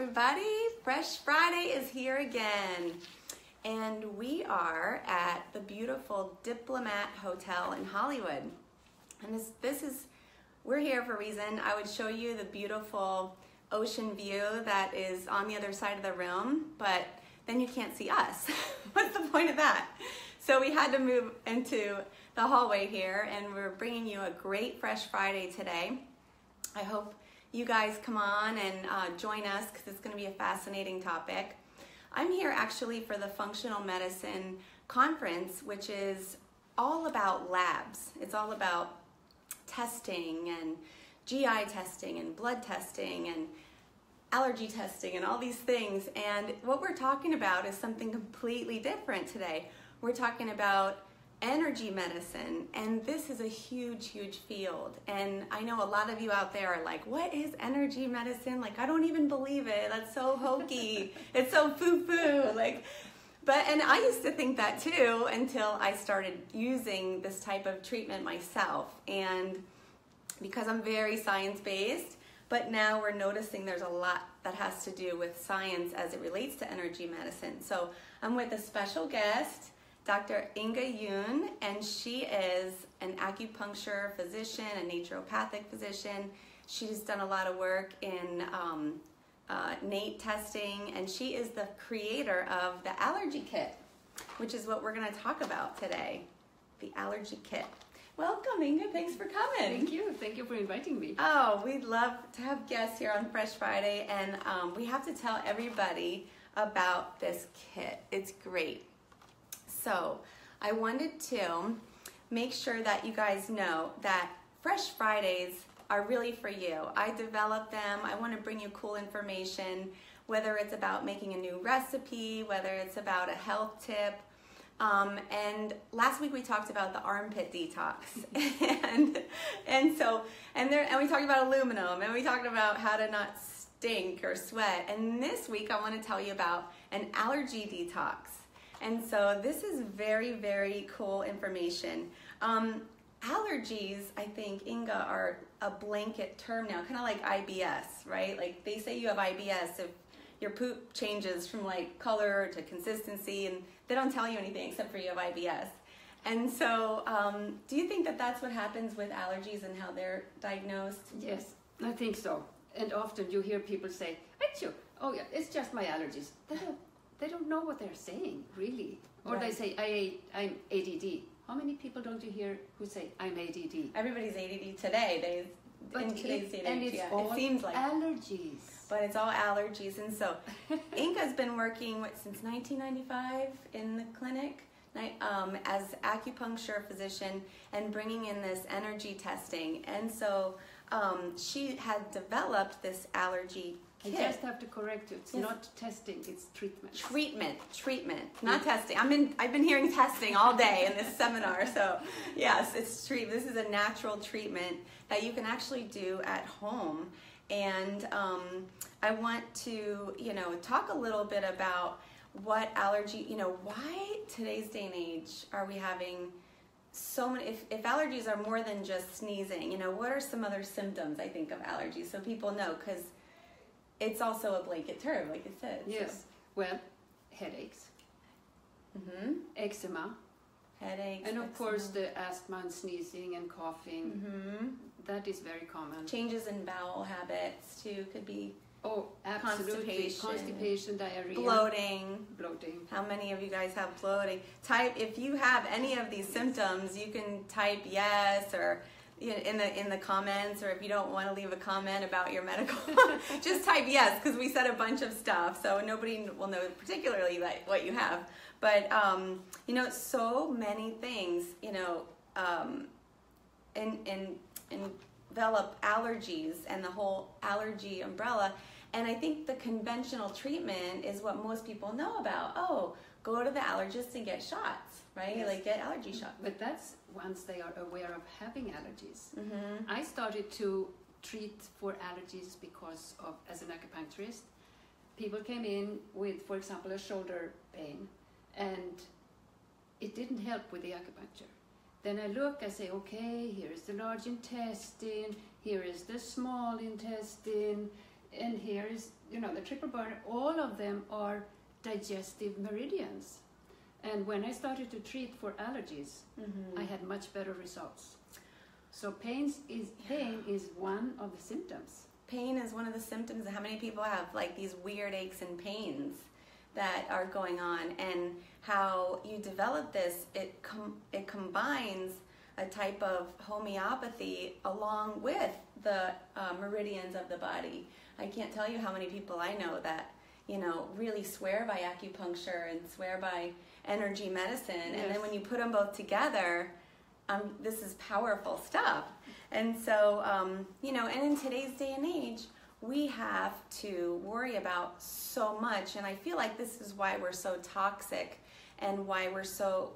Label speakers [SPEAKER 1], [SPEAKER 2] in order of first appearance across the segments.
[SPEAKER 1] everybody. Fresh Friday is here again. And we are at the beautiful Diplomat Hotel in Hollywood. And we're here for a reason. I would show you the beautiful ocean view that is on the other side of the room, but then you can't see us. What's the point of that? So we had to move into the hallway here, and we're bringing you a great Fresh Friday today. I hope you guys come on and join us because it's going to be a fascinating topic. I'm here actually for the Functional Medicine Conference, which is all about labs. It's all about testing and GI testing and blood testing and allergy testing and all these things. And what we're talking about is something completely different today. We're talking about energy medicine, and this is a huge feeld. And I know a lot of you out there are like, what is energy medicine? Like, I don't even believe it. That's so hokey. It's so foo-foo. And I used to think that too until I started using this type of treatment myself. And because I'm very science-based, but now we're noticing there's a lot that has to do with science as it relates to energy medicine. So I'm with a special guest, Dr. Inga Yoon, and she is an acupuncture physician, a naturopathic physician. She's done a lot of work in NAT testing, and she is the creator of the Allergy Kit, which is what we're going to talk about today, the Allergy Kit. Welcome, Inga. Thanks for coming.
[SPEAKER 2] Thank you. Thank you for inviting me.
[SPEAKER 1] Oh, we'd love to have guests here on Fresh Friday, and we have to tell everybody about this kit. It's great. So I wanted to make sure that you guys know that Fresh Fridays are really for you. I developed them. I want to bring you cool information, whether it's about making a new recipe, whether it's about a health tip. And last week we talked about the armpit detox, and we talked about aluminum, and we talked about how to not stink or sweat. And this week I want to tell you about an allergy detox. And so this is very cool information. Allergies, I think, Inga, are a blanket term now, kind of like IBS, right? Like they say you have IBS if your poop changes from like color to consistency, and they don't tell you anything except for you have IBS. And so do you think that that's what happens with allergies and how they're diagnosed?
[SPEAKER 2] Yes, I think so. And often you hear people say, achoo, oh yeah, it's just my allergies. They don't know what they're saying, really. Or right. They say, I'm ADD. How many people don't you hear who say, I'm ADD?
[SPEAKER 1] Everybody's ADD today. In today's day and age,
[SPEAKER 2] it's all
[SPEAKER 1] it seems like
[SPEAKER 2] allergies.
[SPEAKER 1] But it's all allergies. And so Inga's been working since 1995 in the clinic as acupuncture physician and bringing in this energy testing. And so she had developed this allergy kit.
[SPEAKER 2] I just have to correct you. It's not testing, it's treatment.
[SPEAKER 1] Treatment, not testing. I've been hearing testing all day in this seminar. So yes, it's treatment. This is a natural treatment that you can actually do at home. And I want to, talk a little bit about what allergy, why today's day and age are we having so many, if allergies are more than just sneezing, what are some other symptoms, I think, of allergies? So people know, because it's also a blanket term, like it says.
[SPEAKER 2] Yes.
[SPEAKER 1] So.
[SPEAKER 2] Well, headaches, eczema,
[SPEAKER 1] headaches,
[SPEAKER 2] and of course the asthma and sneezing and coughing. That is very common.
[SPEAKER 1] Changes in bowel habits too could be.
[SPEAKER 2] Oh, absolutely. Constipation, diarrhea,
[SPEAKER 1] bloating.
[SPEAKER 2] How
[SPEAKER 1] many of you guys have bloating? If you have any of these symptoms, you can type yes or in the comments, or if you don't want to leave a comment about your medical, just type yes, because we said a bunch of stuff, so nobody will know particularly what you have. But so many things envelop allergies and the whole allergy umbrella. And I think the conventional treatment is what most people know about. Oh, go to the allergist and get shots, right?
[SPEAKER 2] Yes.
[SPEAKER 1] Like get allergy shots.
[SPEAKER 2] But that's once they are aware of having allergies. I started to treat for allergies because of, as an acupuncturist, people came in with, for example, a shoulder pain, and it didn't help with the acupuncture. Then I look, I say, okay, here is the large intestine, here is the small intestine, And here is, the triple burn, all of them are digestive meridians. And when I started to treat for allergies, I had much better results. So pain is one of the symptoms.
[SPEAKER 1] Pain is one of the symptoms. How many people have like these weird aches and pains that are going on, and how you develop this, it combines a type of homeopathy along with the meridians of the body. I can't tell you how many people I know that, really swear by acupuncture and swear by energy medicine. Yes. And then when you put them both together, this is powerful stuff. And so, and in today's day and age, we have to worry about so much. And I feel like this is why we're so toxic and why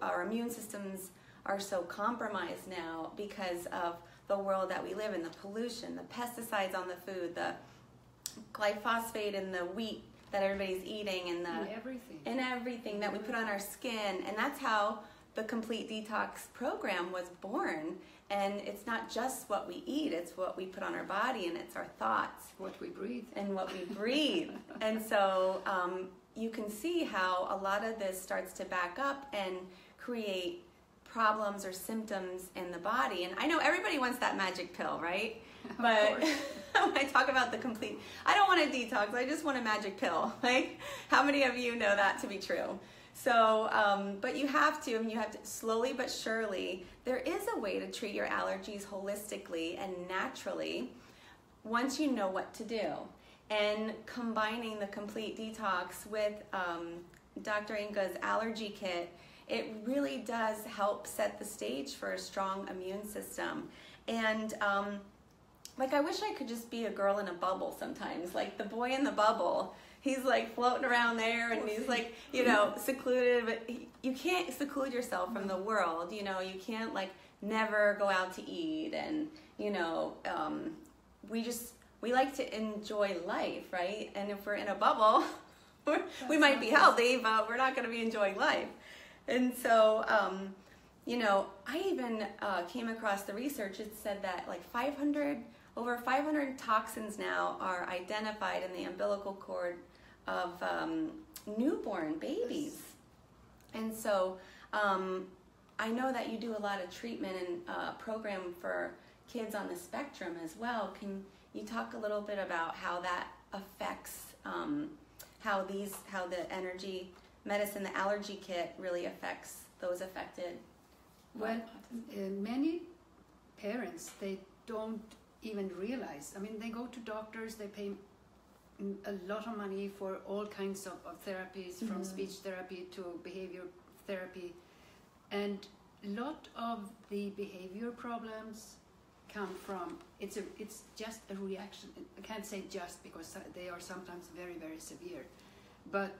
[SPEAKER 1] our immune systems are so compromised now, because of the world that we live in, the pollution, the pesticides on the food, the glyphosate in the wheat that everybody's eating, and everything that we put on our skin. And that's how the Complete Detox program was born. And it's not just what we eat, it's what we put on our body, and it's our thoughts.
[SPEAKER 2] What we breathe.
[SPEAKER 1] And what we breathe. And so you can see how a lot of this starts to back up and create problems or symptoms in the body. And I know everybody wants that magic pill, right? But when I talk about I don't want a detox, I just want a magic pill. Like, how many of you know that to be true? So, but you have to slowly but surely, there is a way to treat your allergies holistically and naturally once you know what to do. And combining the Complete Detox with Dr. Inga's Allergy Kit, it really does help set the stage for a strong immune system. And I wish I could just be a girl in a bubble sometimes, like the boy in the bubble. He's like floating around there, and he's like, secluded, but you can't seclude yourself from the world. You can't never go out to eat, and we like to enjoy life, right? And if we're in a bubble, we might be healthy, but we're not going to be enjoying life. And so, I even came across the research. It said that over 500 toxins now are identified in the umbilical cord of newborn babies. And so I know that you do a lot of treatment and program for kids on the spectrum as well. Can you talk a little bit about how that affects, how the energy medicine, the Allergy Kit, really affects those affected?
[SPEAKER 2] Well, many parents, they don't even realize. I mean, they go to doctors, they pay a lot of money for all kinds of therapies, from speech therapy to behavior therapy. And a lot of the behavior problems come from, it's just a reaction. I can't say just, because they are sometimes very, very severe. But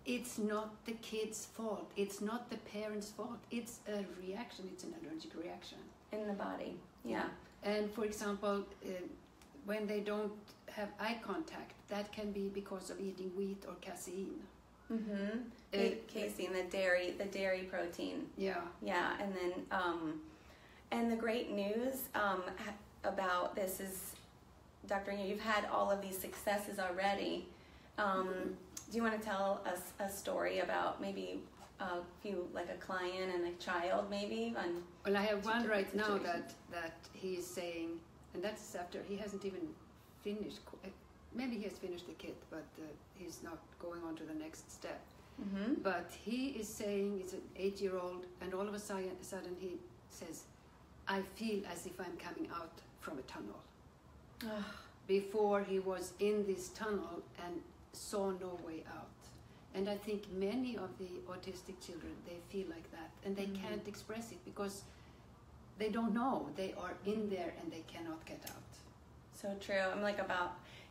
[SPEAKER 2] it's not the kid's fault. It's not the parent's fault. It's a reaction. It's an allergic reaction.
[SPEAKER 1] In the body, yeah.
[SPEAKER 2] And for example, when they don't have eye contact, that can be because of eating wheat or casein.
[SPEAKER 1] Casein, the dairy protein.
[SPEAKER 2] Yeah.
[SPEAKER 1] Yeah, and then, and the great news about this is, Dr. Inga, you've had all of these successes already. Do you want to tell us a story about maybe a few, like a client and a child, maybe?
[SPEAKER 2] Well, I have one right now that he is saying, and that's after he hasn't even finished. Maybe he has finished the kit, but he's not going on to the next step. But he is saying, he's an 8-year-old, and all of a sudden he says, I feel as if I'm coming out from a tunnel. Before he was in this tunnel and saw no way out. And I think many of the autistic children, they feel like that, and they can't express it because they don't know. They are in there and they cannot get out.
[SPEAKER 1] So true. I'm like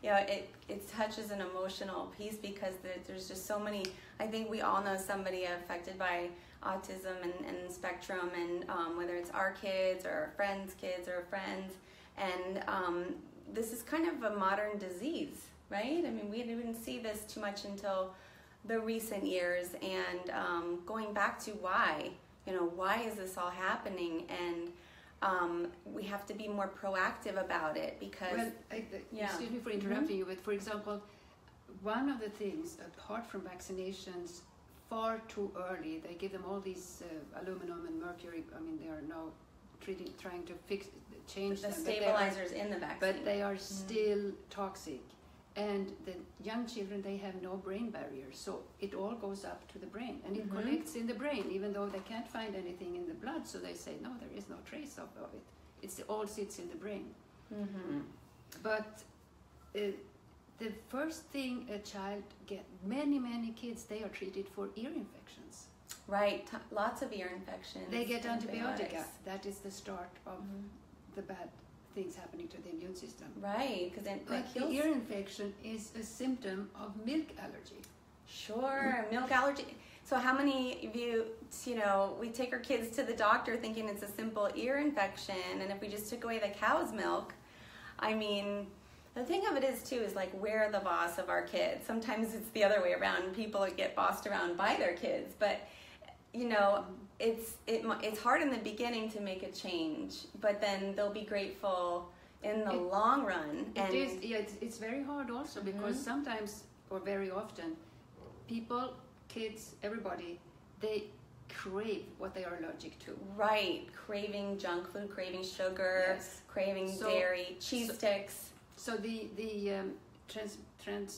[SPEAKER 1] it touches an emotional piece, because there's just so many. I think we all know somebody affected by autism and spectrum, and whether it's our kids or our friends' kids or friends, and this is kind of a modern disease, right? I mean, we didn't see this too much until the recent years, and going back to why is this all happening? And we have to be more proactive about it because...
[SPEAKER 2] Well, excuse me for interrupting you, but for example, one of the things, apart from vaccinations, far too early, they give them all these aluminum and mercury. I mean, they are now trying to change
[SPEAKER 1] the
[SPEAKER 2] them,
[SPEAKER 1] stabilizers in the vaccine.
[SPEAKER 2] But they are still toxic. And the young children, they have no brain barrier, so it all goes up to the brain, and it collects in the brain, even though they can't find anything in the blood. So they say, no, there is no trace of it. It all sits in the brain. But the first thing a child gets, many kids, they are treated for ear infections.
[SPEAKER 1] Right, lots of ear infections.
[SPEAKER 2] They get antibiotics. That is the start of the bad things happening to the immune system.
[SPEAKER 1] Right, because
[SPEAKER 2] the ear infection is a symptom of milk allergy.
[SPEAKER 1] Sure, milk allergy. So how many of you, we take our kids to the doctor thinking it's a simple ear infection, and if we just took away the cow's milk, I mean, the thing of it is too, is like we're the boss of our kids. Sometimes it's the other way around. People get bossed around by their kids, but it's hard in the beginning to make a change, but then they'll be grateful in the long run. And
[SPEAKER 2] it's very hard also because sometimes, or very often, people, kids, everybody, they crave what they are allergic to.
[SPEAKER 1] Right, craving junk food, craving sugar, craving dairy, cheese sticks.
[SPEAKER 2] So the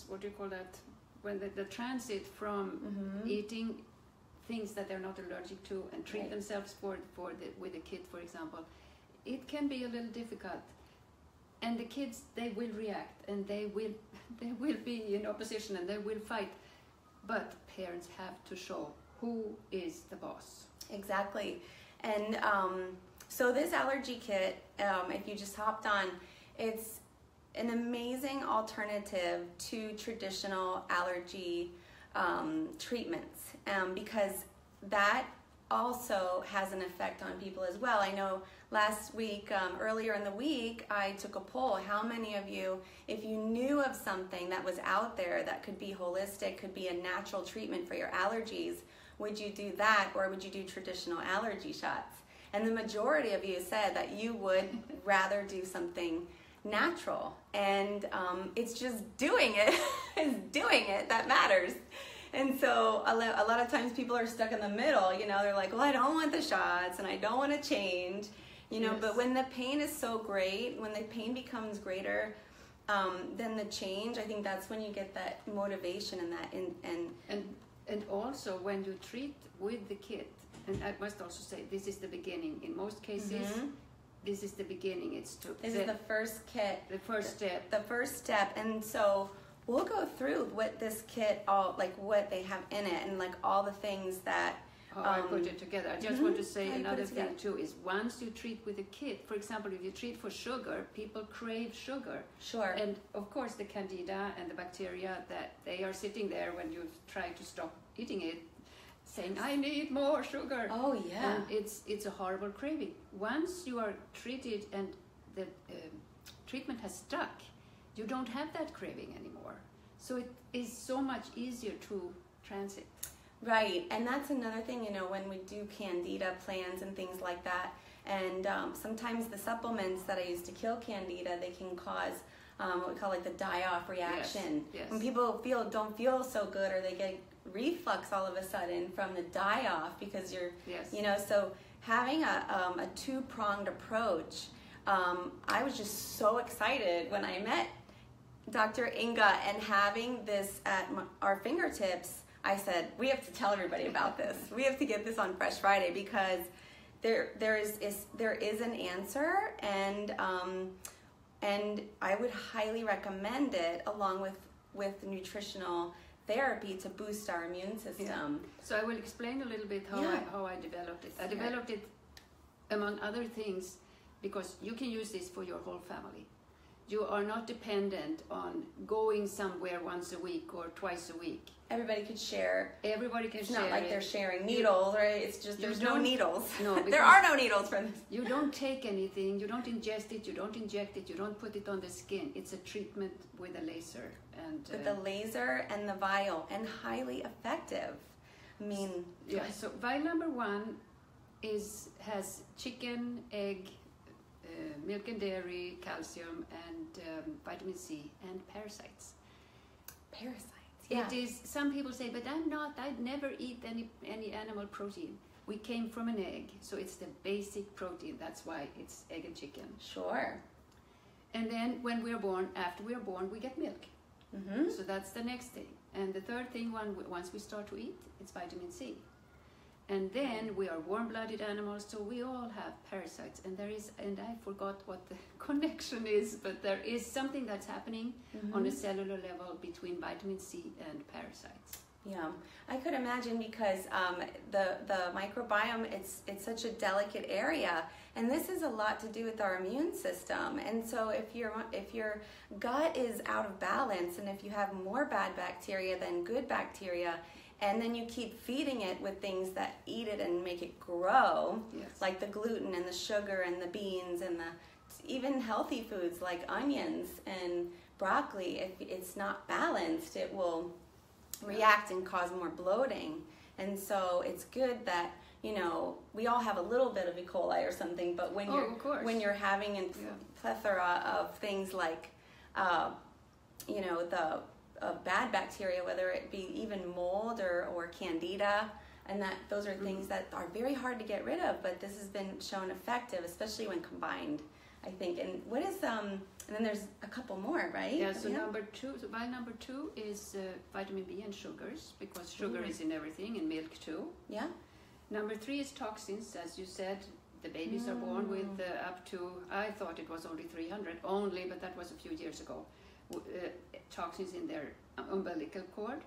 [SPEAKER 2] what do you call that? When the transit from eating things that they're not allergic to and treat themselves with a kit, for example, it can be a little difficult. And the kids, they will react, and they will be in opposition, and they will fight. But parents have to show who is the boss.
[SPEAKER 1] Exactly. And so this allergy kit, if you just hopped on, it's an amazing alternative to traditional allergy treatments, because that also has an effect on people as well. I know last week, earlier in the week, I took a poll. How many of you, if you knew of something that was out there that could be holistic, could be a natural treatment for your allergies, would you do that, or would you do traditional allergy shots? And the majority of you said that you would rather do something natural. And it's just doing it, it's doing it that matters. And so a lot of times people are stuck in the middle, they're like, well, I don't want the shots and I don't want to change, but when the pain is so great, when the pain becomes greater than the change, I think that's when you get that motivation and that.
[SPEAKER 2] And also when you treat with the kit, and I must also say, this is the beginning. In most cases, this is the beginning.
[SPEAKER 1] This is the first kit.
[SPEAKER 2] The first step.
[SPEAKER 1] The first step. And so we'll go through what this kit, what they have in it, and all the things that
[SPEAKER 2] I put it together. I just want to say another thing too is once you treat with a kit, for example, if you treat for sugar, people crave sugar.
[SPEAKER 1] Sure.
[SPEAKER 2] And of course the candida and the bacteria, that they are sitting there when you try to stop eating it, saying, I need more sugar.
[SPEAKER 1] Oh yeah.
[SPEAKER 2] And it's a horrible craving. Once you are treated and the treatment has stuck, you don't have that craving anymore. So it is so much easier to transit.
[SPEAKER 1] Right, and that's another thing, when we do candida plans and things like that, and sometimes the supplements that I use to kill candida, they can cause what we call the die-off reaction.
[SPEAKER 2] Yes.
[SPEAKER 1] When people don't feel so good, or they get reflux all of a sudden from the die-off because you're, so having a two-pronged approach, I was just so excited when I met Dr. Inga, and having this at our fingertips, I said, we have to tell everybody about this. We have to get this on Fresh Friday, because there is an answer, and I would highly recommend it along with nutritional therapy to boost our immune system.
[SPEAKER 2] Yeah. So I will explain a little bit how I developed it. I developed it, among other things, because you can use this for your whole family. You are not dependent on going somewhere once a week or twice a week.
[SPEAKER 1] Everybody could share.
[SPEAKER 2] Everybody can share.
[SPEAKER 1] It's not like they're sharing needles, right? It's just there's no needles.
[SPEAKER 2] No,
[SPEAKER 1] there are no needles for this.
[SPEAKER 2] You don't take anything. You don't ingest it. You don't inject it. You don't put it on the skin. It's a treatment with a laser
[SPEAKER 1] with the laser and the vial, and highly effective. I mean,
[SPEAKER 2] So vial number 1 has chicken, egg, milk and dairy, calcium, and vitamin C, and parasites.
[SPEAKER 1] Parasites. Yeah.
[SPEAKER 2] It is. Some people say, but I'd never eat any animal protein. We came from an egg, so it's the basic protein. That's why it's egg and chicken.
[SPEAKER 1] Sure.
[SPEAKER 2] And then when we are born, after we are born, we get milk. So that's the next thing. And the third thing, once we start to eat, it's vitamin C. And then we are warm-blooded animals, so we all have parasites. And I forgot what the connection is, but there is something that's happening on a cellular level between vitamin C and parasites.
[SPEAKER 1] Yeah, I could imagine, because the microbiome, it's such a delicate area, and this has a lot to do with our immune system. And so if your gut is out of balance, and if you have more bad bacteria than good bacteria, and then you keep feeding it with things that eat it and make it grow, like the gluten and the sugar and the beans and even healthy foods like onions and broccoli, if it's not balanced, it will react and cause more bloating. And so it's good that, we all have a little bit of E. coli or something, but when you're having a plethora of things like the bad bacteria, whether it be even mold or candida, and those are things that are very hard to get rid of, but this has been shown effective, especially when combined, I think. And what is and then there's a couple more, right?
[SPEAKER 2] Yeah, so number two is vitamin B and sugars, because sugar is in everything, in milk too. Yeah. Number 3 is toxins, as you said. The babies are born with up to, I thought it was only 300 only, but that was a few years ago. Toxins in their umbilical cord.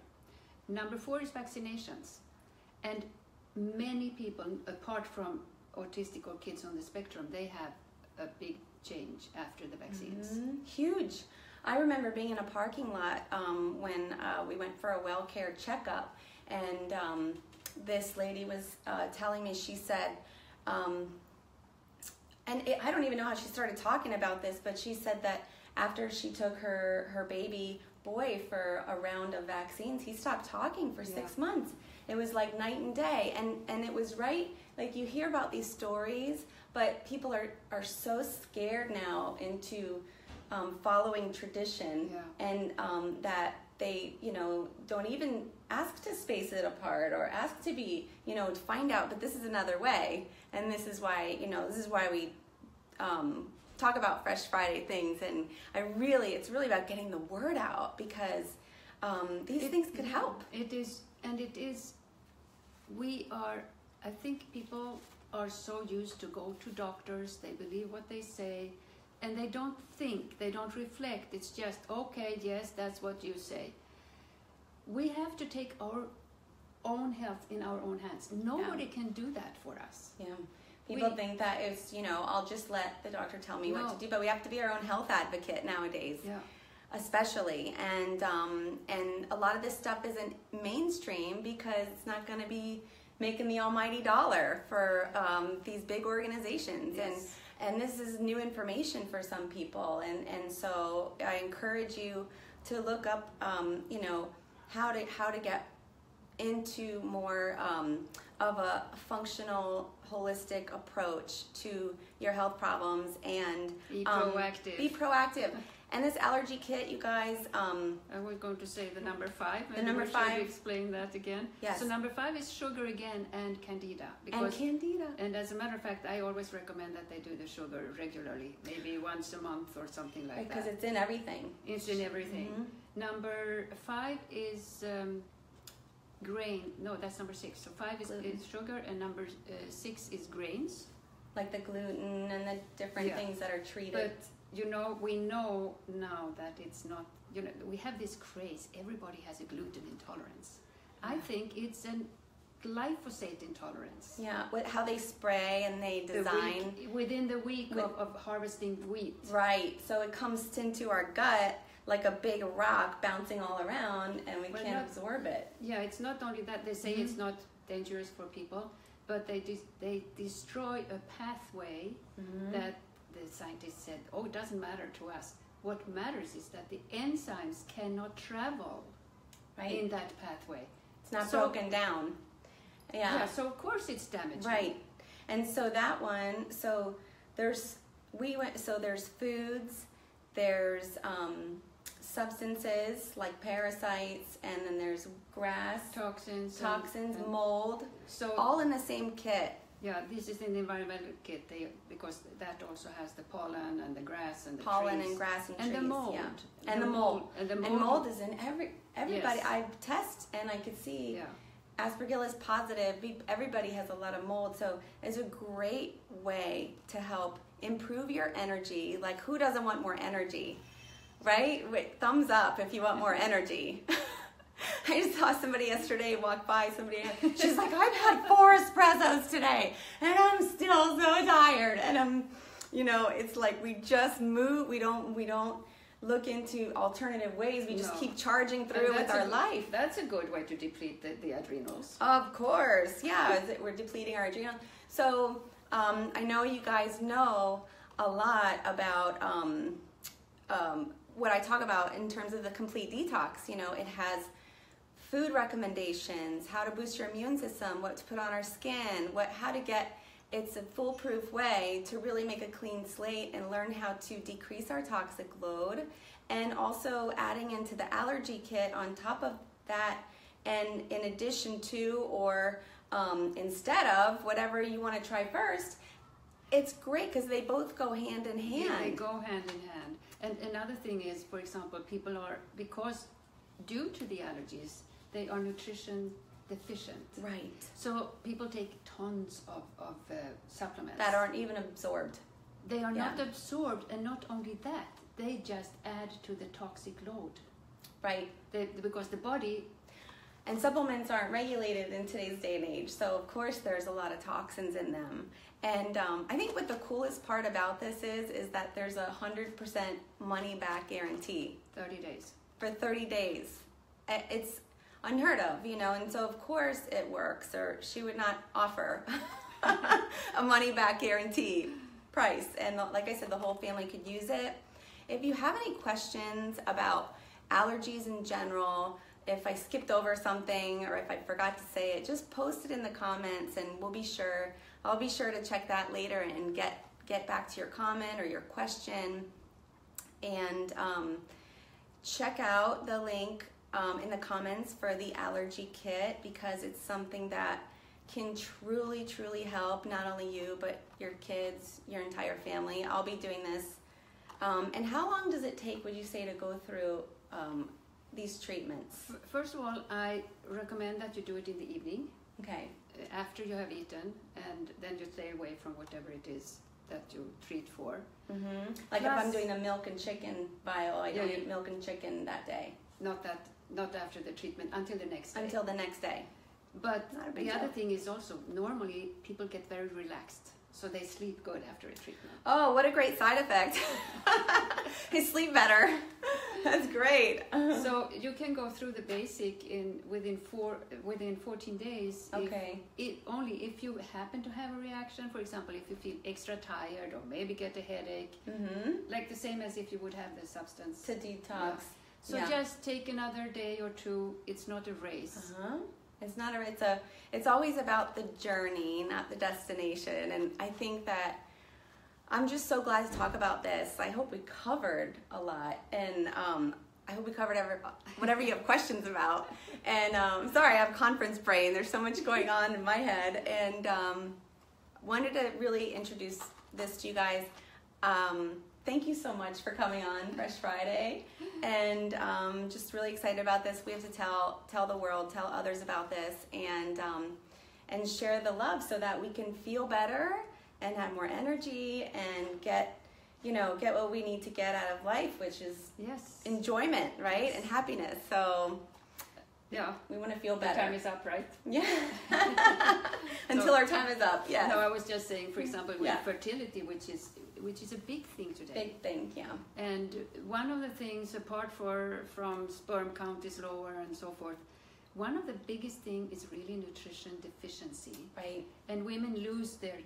[SPEAKER 2] Number 4 is vaccinations. And many people, apart from autistic or kids on the spectrum, they have a big change after the vaccines.
[SPEAKER 1] Huge. I remember being in a parking lot when we went for a well-care checkup, and this lady was telling me, she said, I don't even know how she started talking about this, but she said that after she took her baby boy for a round of vaccines, he stopped talking for 6 months. It was like night and day, and it was right, like you hear about these stories, but people are so scared now into following tradition, and that they don't even ask to space it apart or ask to be to find out, but this is another way. And this is why we talk about Fresh Friday things, and it's really about getting the word out, because these things could help.
[SPEAKER 2] It is, I think people are so used to go to doctors, they believe what they say, and they don't think, they don't reflect. It's just, okay, yes, that's what you say. We have to take our own health in our own hands. Nobody can do that for us.
[SPEAKER 1] Yeah. People think that it's, I'll just let the doctor tell me what to do, but we have to be our own health advocate nowadays, especially. And a lot of this stuff isn't mainstream because it's not going to be making the almighty dollar for these big organizations. Yes. And this is new information for some people. And so I encourage you to look up, how to get into more of a functional, holistic approach to your health problems, and
[SPEAKER 2] be proactive.
[SPEAKER 1] Be proactive. And this allergy kit, you guys.
[SPEAKER 2] I was going to say the number 5.
[SPEAKER 1] The number 5.
[SPEAKER 2] Explain that again.
[SPEAKER 1] Yes.
[SPEAKER 2] So number 5 is sugar again, and candida. And as a matter of fact, I always recommend that they do the sugar regularly, maybe once a month or something like that.
[SPEAKER 1] Because it's in everything.
[SPEAKER 2] It's in everything. Number 5 is grain. No, that's number 6. So 5 is sugar, and number 6 is grains.
[SPEAKER 1] Like the gluten and the different things that are treated.
[SPEAKER 2] But we know now that it's not, we have this craze. Everybody has a gluten intolerance. I think it's a glyphosate intolerance.
[SPEAKER 1] Yeah, with how they spray and they design.
[SPEAKER 2] Within the week of harvesting wheat.
[SPEAKER 1] Right, so it comes into our gut like a big rock bouncing all around, and we can't absorb it.
[SPEAKER 2] Yeah, it's not only that. They say it's not dangerous for people, but they destroy a pathway that the scientists said, it doesn't matter to us. What matters is that the enzymes cannot travel in that pathway.
[SPEAKER 1] It's not broken down.
[SPEAKER 2] Yeah, so of course it's damaging.
[SPEAKER 1] Right. And so that one, so there's so there's foods, there's substances like parasites, and then there's grass,
[SPEAKER 2] toxins,
[SPEAKER 1] and mold,
[SPEAKER 2] so
[SPEAKER 1] all in the same kit.
[SPEAKER 2] Yeah, this is in the environmental kit because that also has the pollen and the grass and the
[SPEAKER 1] pollen
[SPEAKER 2] trees.
[SPEAKER 1] And grass and
[SPEAKER 2] trees.
[SPEAKER 1] The mold.
[SPEAKER 2] Yeah.
[SPEAKER 1] And the mold.
[SPEAKER 2] And the mold.
[SPEAKER 1] And mold is in everybody.
[SPEAKER 2] Yes.
[SPEAKER 1] I test and I could see Aspergillus positive. Everybody has a lot of mold, so it's a great way to help improve your energy. Like, who doesn't want more energy, right? Wait, thumbs up if you want more energy. I just saw somebody yesterday walk by. She's like, I've had 4 espressos today, and I'm still so tired. And I'm, it's like we just move. We don't look into alternative ways. We just keep charging through with our life.
[SPEAKER 2] That's a good way to deplete the adrenals.
[SPEAKER 1] Of course, yeah. We're depleting our adrenals. So I know you guys know a lot about what I talk about in terms of the complete detox. It has food recommendations, how to boost your immune system, what to put on our skin, how to get, it's a foolproof way to really make a clean slate and learn how to decrease our toxic load, and also adding into the allergy kit on top of that, and in addition to or instead of whatever you want to try first. It's great because they both go hand in hand.
[SPEAKER 2] Yeah, they go hand in hand. And another thing is, for example, people are, because due to the allergies, they are nutrition deficient.
[SPEAKER 1] Right.
[SPEAKER 2] So people take tons of supplements.
[SPEAKER 1] That aren't even absorbed.
[SPEAKER 2] They are not absorbed, and not only that, they just add to the toxic load.
[SPEAKER 1] Right.
[SPEAKER 2] Because the body...
[SPEAKER 1] And supplements aren't regulated in today's day and age, so of course there's a lot of toxins in them. And I think what the coolest part about this is that there's 100% money back guarantee.
[SPEAKER 2] 30 days.
[SPEAKER 1] For 30 days. It's unheard of, and so of course it works, or she would not offer a money back guarantee price. And like I said, the whole family could use it. If you have any questions about allergies in general, if I skipped over something or if I forgot to say it, just post it in the comments and I'll be sure to check that later and get back to your comment or your question. And check out the link in the comments for the allergy kit, because it's something that can truly, truly help not only you, but your kids, your entire family. I'll be doing this. And how long does it take, would you say, to go through these treatments?
[SPEAKER 2] First of all, I recommend that you do it in the evening.
[SPEAKER 1] Okay.
[SPEAKER 2] After you have eaten, and then you stay away from whatever it is that you treat for.
[SPEAKER 1] Mm-hmm. Like if I'm doing a milk and chicken vial, I don't eat milk and chicken that day.
[SPEAKER 2] Not after the treatment, until the next day.
[SPEAKER 1] Until the next day.
[SPEAKER 2] But the other thing is also, normally people get very relaxed, so they sleep good after a treatment.
[SPEAKER 1] Oh, what a great side effect. They sleep better. That's great.
[SPEAKER 2] So you can go through the basic within 14 days.
[SPEAKER 1] Okay.
[SPEAKER 2] Only if you happen to have a reaction, for example, if you feel extra tired or maybe get a headache, like the same as if you would have the substance.
[SPEAKER 1] To detox.
[SPEAKER 2] Yeah. So just take another day or two. It's not a race.
[SPEAKER 1] It's always about the journey, not the destination. And I think that I'm just so glad to talk about this. I hope we covered a lot, and I hope we covered whatever you have questions about. And sorry, I have conference brain. There's so much going on in my head, and wanted to really introduce this to you guys. Thank you so much for coming on Fresh Friday, and just really excited about this. We have to tell the world, tell others about this, and share the love so that we can feel better and have more energy and get what we need to get out of life, which is enjoyment, right? And happiness. So we want to feel better.
[SPEAKER 2] The time is up, right?
[SPEAKER 1] Yeah. Until our time is up. Yeah.
[SPEAKER 2] No, I was just saying, for example, with fertility, which is a big thing today.
[SPEAKER 1] Big thing, yeah.
[SPEAKER 2] And one of the things, apart from sperm count is lower and so forth, one of the biggest thing is really nutrition deficiency.
[SPEAKER 1] Right.
[SPEAKER 2] And women lose their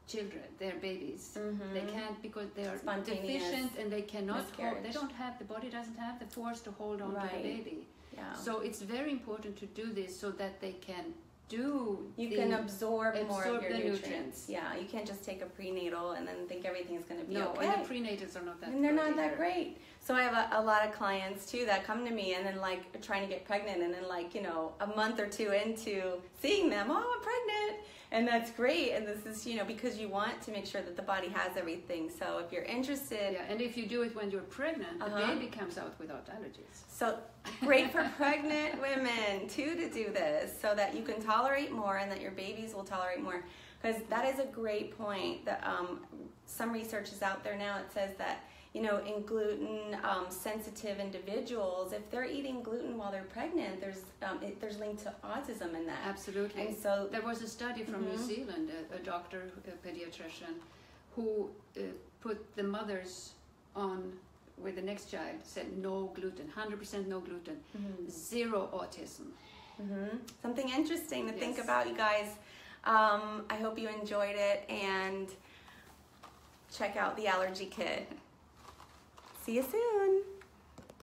[SPEAKER 2] children, their babies. Mm-hmm. They can't, because they are deficient and they cannot hold, the body doesn't have the force to hold on to the baby. Yeah. So it's very important to do this so that they can
[SPEAKER 1] you can absorb more of your
[SPEAKER 2] the
[SPEAKER 1] nutrients. Yeah, you can't just take a prenatal and then think everything's going to be okay.
[SPEAKER 2] No, and the prenatals are not that
[SPEAKER 1] and they're not that great. So I have a lot of clients too that come to me and then like trying to get pregnant, and then like, you know, a month or two into seeing them, oh, I'm pregnant. And that's great. And this is, you know, because you want to make sure that the body has everything. So if you're interested.
[SPEAKER 2] Yeah, and if you do it when you're pregnant, the baby comes out without allergies.
[SPEAKER 1] So great for pregnant women too to do this, so that you can tolerate more and that your babies will tolerate more. Because that is a great point. That some research is out there now. It says that, you know, in gluten sensitive individuals, if they're eating gluten while they're pregnant, there's linked to autism in that.
[SPEAKER 2] Absolutely.
[SPEAKER 1] And so
[SPEAKER 2] there was a study from New Zealand, a doctor, a pediatrician, who put the mothers on with the next child, said no gluten, 100% no gluten, zero autism.
[SPEAKER 1] Something interesting to think about, you guys. I hope you enjoyed it, and check out the Allergy Kit. See you soon.